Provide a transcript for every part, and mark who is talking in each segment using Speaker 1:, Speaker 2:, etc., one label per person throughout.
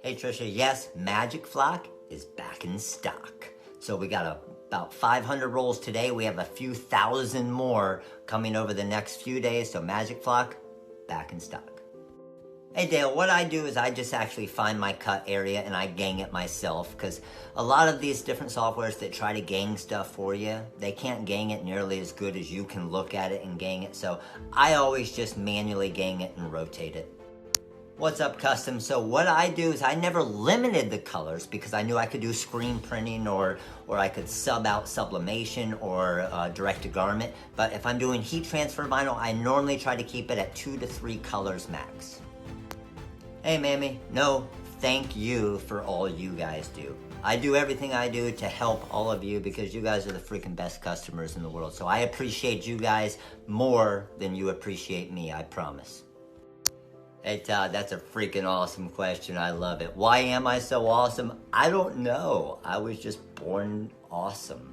Speaker 1: Hey Trisha, yes, Magic Flock is back in stock. So we got about 500 rolls today. We have a few thousand more coming over the next few days. So Magic Flock, back in stock. Hey Dale, what I do is I just actually find my cut area and I gang it myself, because a lot of these different softwares that try to gang stuff for you, they can't gang it nearly as good as you can look at it and gang it. So I always just manually gang it and rotate it. What's up, custom? So what I do is I never limited the colors because I knew I could do screen printing or I could sub out sublimation or direct to garment. But if I'm doing heat transfer vinyl, I normally try to keep it at 2 to 3 colors max. Hey, Mammy, no, thank you for all you guys do. I do everything I do to help all of you because you guys are the freaking best customers in the world. So I appreciate you guys more than you appreciate me, I promise. Hey Todd, that's a freaking awesome question. I love it. Why am I so awesome? I don't know. I was just born awesome,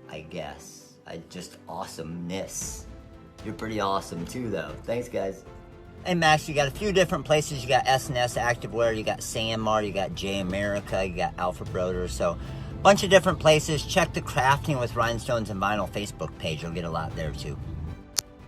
Speaker 1: I guess. Just awesomeness. You're pretty awesome too, though. Thanks, guys. Hey Max, you got a few different places. You got S&S Activewear, you got Sanmar, you got J America, you got Alpha Broder. So a bunch of different places. Check the Crafting with Rhinestones and Vinyl Facebook page. You'll get a lot there too.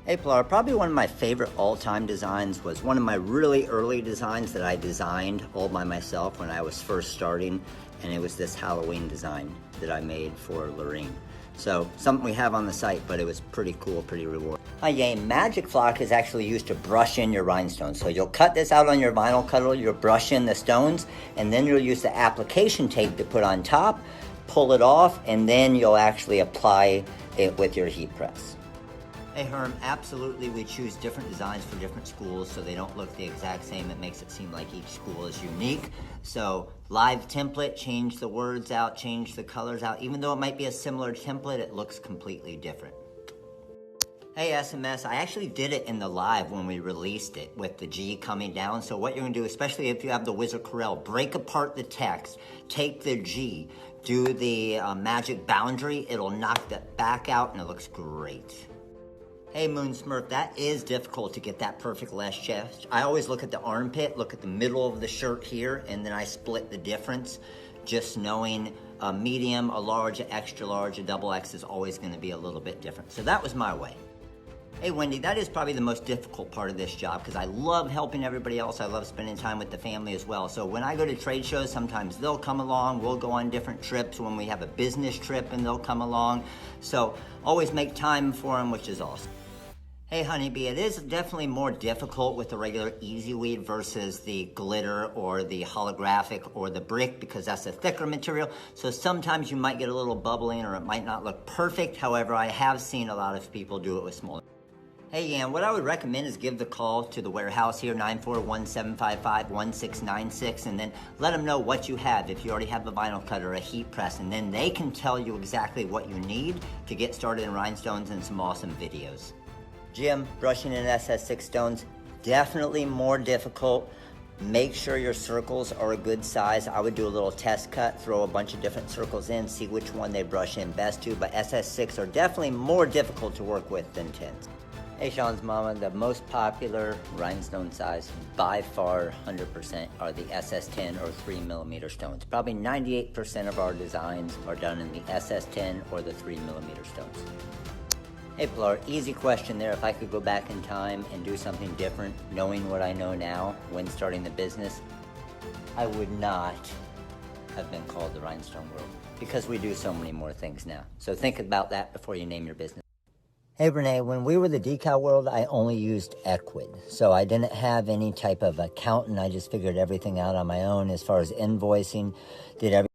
Speaker 1: Hey Pilar, probably one of my favorite all-time designs was one of my really early designs that I designed all by myself when I was first starting, and it was this Halloween design that I made for Lorene. So, something we have on the site, but it was pretty cool, pretty rewarding. Hi, yay, Magic Flock is actually used to brush in your rhinestones. So you'll cut this out on your vinyl cutter, you'll brush in the stones, and then you'll use the application tape to put on top, pull it off, and then you'll actually apply it with your heat press. Hey Herm, absolutely we choose different designs for different schools so they don't look the exact same. It makes it seem like each school is unique. So live template, change the words out, change the colors out. Even though it might be a similar template, it looks completely different. Hey SMS, I actually did it in the live when we released it with the G coming down. So what you're gonna do, especially if you have the Wizard Corel, break apart the text, take the G, do the magic boundary, it'll knock that back out and it looks great. Hey Moon Smurf, that is difficult to get that perfect left chest. I always look at the armpit, look at the middle of the shirt here, and then I split the difference. Just knowing a medium, a large, an extra large, a double X is always gonna be a little bit different. So that was my way. Hey Wendy, that is probably the most difficult part of this job because I love helping everybody else. I love spending time with the family as well. So when I go to trade shows, sometimes they'll come along. We'll go on different trips. When we have a business trip and they'll come along. So always make time for them, which is awesome. Hey Honeybee, it is definitely more difficult with the regular Easy Weed versus the glitter or the holographic or the brick because that's a thicker material. So sometimes you might get a little bubbling or it might not look perfect. However, I have seen a lot of people do it with smaller. Hey Yan, what I would recommend is give the call to the warehouse here, 941-755-1696, and then let them know what you have. If you already have a vinyl cutter, a heat press, and then they can tell you exactly what you need to get started in rhinestones and some awesome videos. Jim, brushing in SS6 stones, definitely more difficult. Make sure your circles are a good size. I would do a little test cut, throw a bunch of different circles in, see which one they brush in best to, but SS6 are definitely more difficult to work with than 10s. Hey Sean's mama, the most popular rhinestone size by far 100% are the SS10 or 3mm stones. Probably 98% of our designs are done in the SS10 or the 3mm stones. Hey Pilar, easy question there. If I could go back in time and do something different, knowing what I know now when starting the business, I would not have been called the Rhinestone World because we do so many more things now. So think about that before you name your business. Hey Renee, when we were the Decal World, I only used Equid. So I didn't have any type of accountant. I just figured everything out on my own as far as invoicing, did everything.